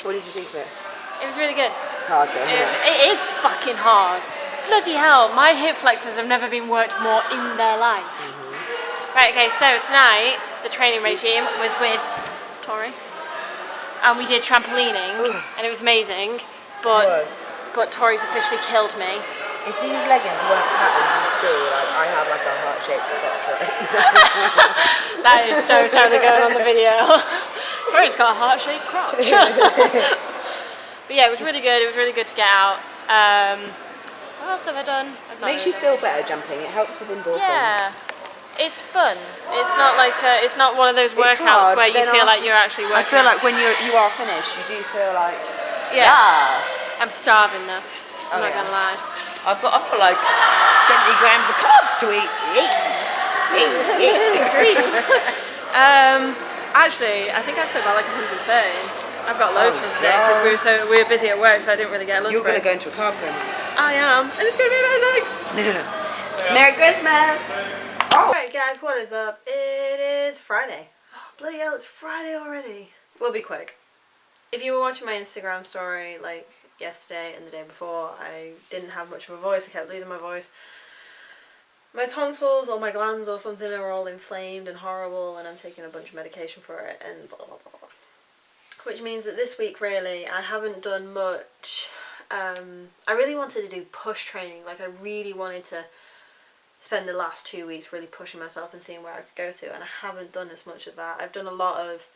What did you think of it? It was really good. It's hard though. It is fucking hard. Bloody hell, my hip flexors have never been worked more in their life. Right, okay, so tonight the training regime was with Tori. And we did trampolining, and it was amazing, but Tori's officially killed me. If these leggings weren't patterned, you'd see, like, I have like a heart-shaped crotch, right? That is so totally going on the video. Tori's got a heart-shaped crotch. But yeah, it was really good. It was really good to get out. What else have I done? Makes you feel better jumping. It helps with endorphins. Yeah. It's fun. It's not like it's not one of those workouts where you feel like you're actually working. I feel like when you are finished, you do feel like yes. Yes. I'm starving though. I'm not gonna lie. I've got like 70 grams of carbs to eat. Actually, I think I said about like 130. I've got loads from today because we were busy at work, so I didn't really get a lunch. You're gonna go into a carb coma. I am, and it's gonna be amazing. Merry Christmas. Alright guys, what is up? It is Friday. Oh, bloody hell, it's Friday already. We'll be quick. If you were watching my Instagram story like yesterday and the day before, I didn't have much of a voice. I kept losing my voice. My tonsils or my glands or something are all inflamed and horrible, and I'm taking a bunch of medication for it and blah blah blah. Which means that this week really I haven't done much. I really wanted to do push training. Like I really wanted to spend the last 2 weeks really pushing myself and seeing where I could go to, and I haven't done as much of that. I've done a lot of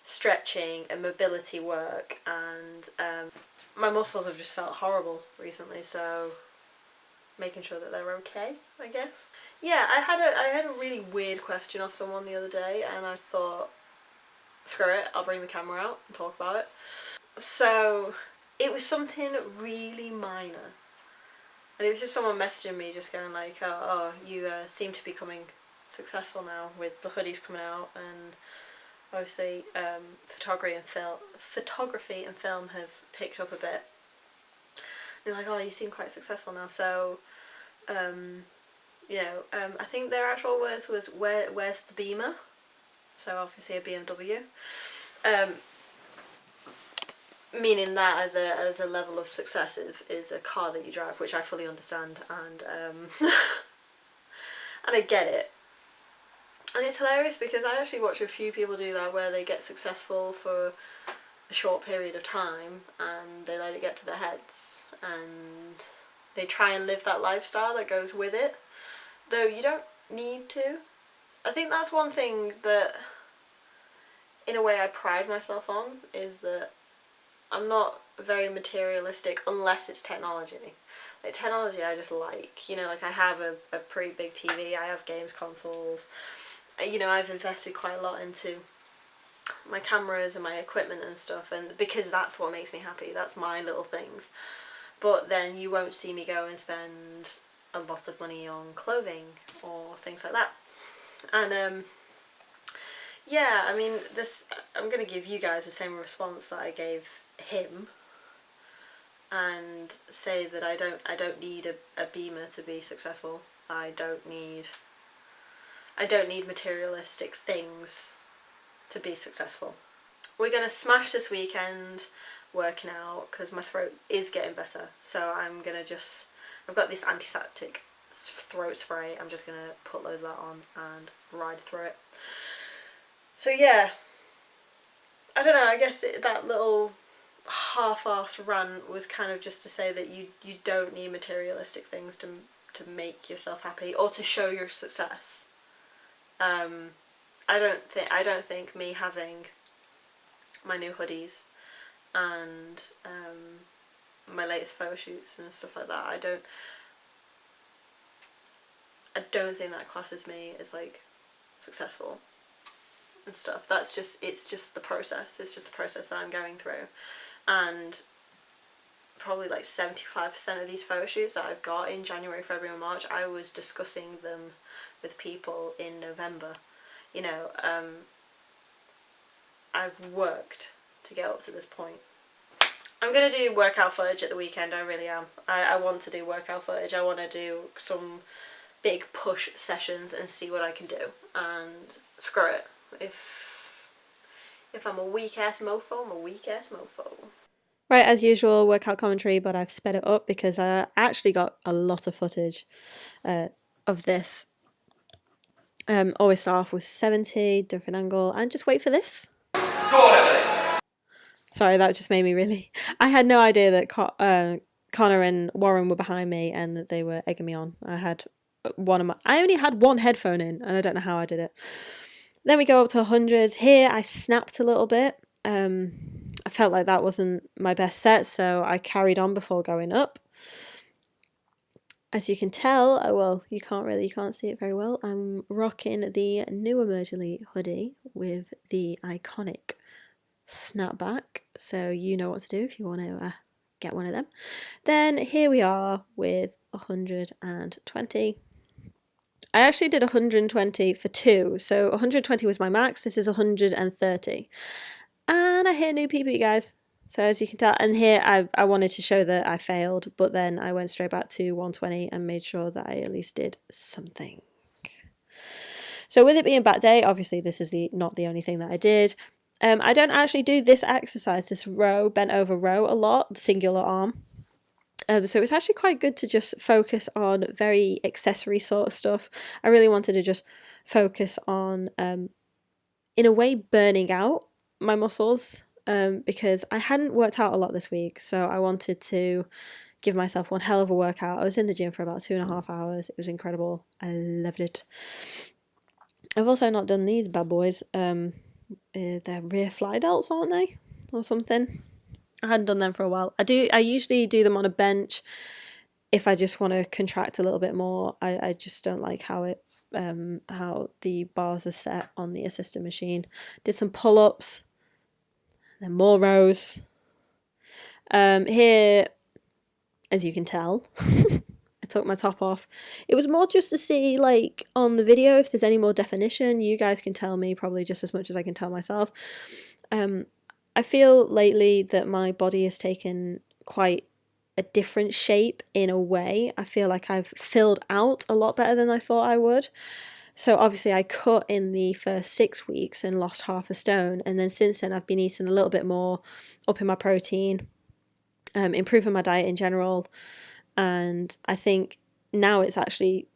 stretching and mobility work, and my muscles have just felt horrible recently, so making sure that they're okay, I guess. Yeah, I had a really weird question off someone the other day, and I thought, screw it, I'll bring the camera out and talk about it. So it was something really minor. And it was just someone messaging me just going like, oh you seem to be becoming successful now with the hoodies coming out, and obviously photography and film have picked up a bit. They're like, oh, you seem quite successful now, so I think their actual words was, where's the Beamer? So obviously a BMW. Meaning that as a level of success is a car that you drive, which I fully understand, and and I get it. And it's hilarious because I actually watch a few people do that, where they get successful for a short period of time and they let it get to their heads and they try and live that lifestyle that goes with it, though you don't need to. I think that's one thing that in a way I pride myself on, is that I'm not very materialistic unless it's technology. Like technology I just like, you know, like I have a pretty big TV, I have games consoles, you know, I've invested quite a lot into my cameras and my equipment and stuff, and because that's what makes me happy, that's my little things. But then you won't see me go and spend a lot of money on clothing or things like that. And yeah, I mean, I'm going to give you guys the same response that I gave him, and say that I don't need a Beamer to be successful. I don't need materialistic things to be successful. We're going to smash this weekend working out because my throat is getting better, so I've got this antiseptic throat spray. I'm just going to put loads of that on and ride through it. So yeah, I don't know, I guess that little half-assed rant was kind of just to say that you don't need materialistic things to make yourself happy or to show your success. I don't think me having my new hoodies and my latest photo shoots and stuff like that, I don't think that classes me as like successful and stuff. It's just the process. It's just the process that I'm going through, and probably like 75% of these photo shoots that I've got in January, February and March, I was discussing them with people in November. You know, I've worked to get up to this point. I'm going to do workout footage at the weekend, I really am. I want to do workout footage. I want to do some big push sessions and see what I can do. And screw it. If If I'm a weak ass mofo, I'm a weak ass mofo. Right, as usual, workout commentary, but I've sped it up because I actually got a lot of footage of this. Always start off with 70, different angle, and just wait for this. Sorry, that just made me really... I had no idea that Connor and Warren were behind me and that they were egging me on. I only had one headphone in, and I don't know how I did it. Then we go up to 100. Here, I snapped a little bit. I felt like that wasn't my best set, so I carried on before going up. As you can tell, well, you can't see it very well. I'm rocking the new Emergily hoodie with the iconic snapback, so you know what to do if you want to get one of them. Then here we are with 120. I actually did 120 for 2, so 120 was my max. This is 130. And I hit a new PB, guys. So as you can tell, and here I wanted to show that I failed, but then I went straight back to 120 and made sure that I at least did something. So with it being back day, obviously this is not the only thing that I did. I don't actually do this exercise, this row, bent over row a lot, singular arm. So it's actually quite good to just focus on very accessory sort of stuff. I really wanted to just focus on, in a way, burning out my muscles. Because I hadn't worked out a lot this week, so I wanted to give myself one hell of a workout. I was in the gym for about 2.5 hours. It was incredible. I loved it. I've also not done these bad boys. They're rear fly delts, aren't they? Or something. I hadn't done them for a while. I usually do them on a bench if I just want to contract a little bit more. I just don't like how the bars are set on the assisted machine. Did some pull-ups. Then more rows. Here, as you can tell, I took my top off. It was more just to see, like, on the video, if there's any more definition. You guys can tell me probably just as much as I can tell myself. I feel lately that my body has taken quite a different shape in a way. I feel like I've filled out a lot better than I thought I would. So obviously I cut in the first 6 weeks and lost 1/2 stone, and then since then I've been eating a little bit more, upping my protein, improving my diet in general, and I think now it's actually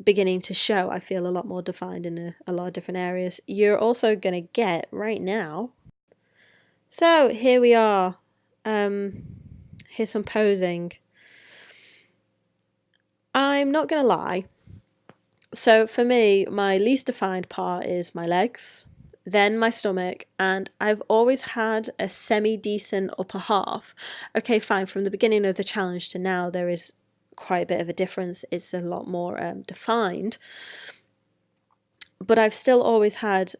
beginning to show. I feel a lot more defined in a lot of different areas. You're also going to get right now. So here we are. Here's some posing. I'm not going to lie. So for me, my least defined part is my legs, then my stomach, and I've always had a semi-decent upper half. Okay, fine, from the beginning of the challenge to now, there is quite a bit of a difference. It's a lot more defined. But I've still always had,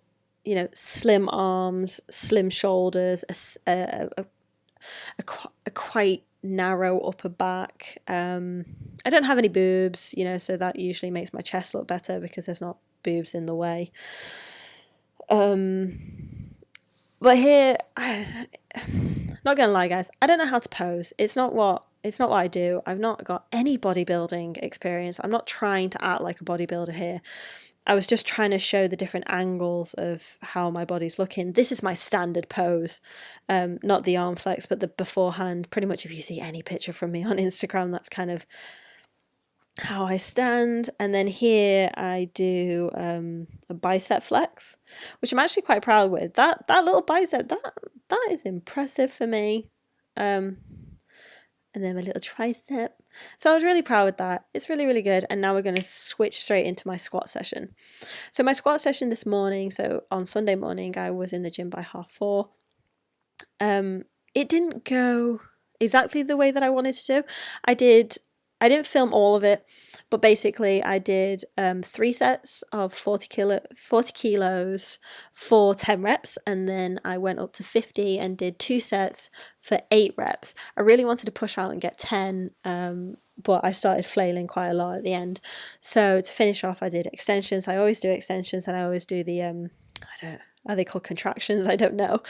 you know, slim arms, slim shoulders, a quite narrow upper back. I don't have any boobs, you know, so that usually makes my chest look better because there's not boobs in the way. But here, not gonna lie, guys, I don't know how to pose. It's not what I do. I've not got any bodybuilding experience. I'm not trying to act like a bodybuilder here. I was just trying to show the different angles of how my body's looking. This is my standard pose, not the arm flex, but the beforehand. Pretty much if you see any picture from me on Instagram, that's kind of how I stand. And then here I do a bicep flex, which I'm actually quite proud with. That little bicep, that is impressive for me. And then my little tricep. So I was really proud with that. It's really, really good. And now we're going to switch straight into my squat session. So my squat session this morning, so on Sunday morning, I was in the gym by 4:30. It didn't go exactly the way that I wanted to do. I didn't film all of it, but basically I did 3 sets of 40 kilos for 10 reps, and then I went up to 50 and did 2 sets for 8 reps. I really wanted to push out and get 10, but I started flailing quite a lot at the end. So to finish off, I did extensions. I always do extensions, and I always do the, are they called contractions? I don't know.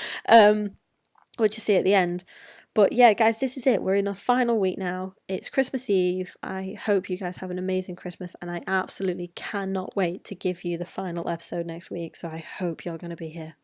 What you see at the end. But yeah, guys, this is it. We're in our final week now. It's Christmas Eve. I hope you guys have an amazing Christmas, and I absolutely cannot wait to give you the final episode next week. So I hope you're going to be here.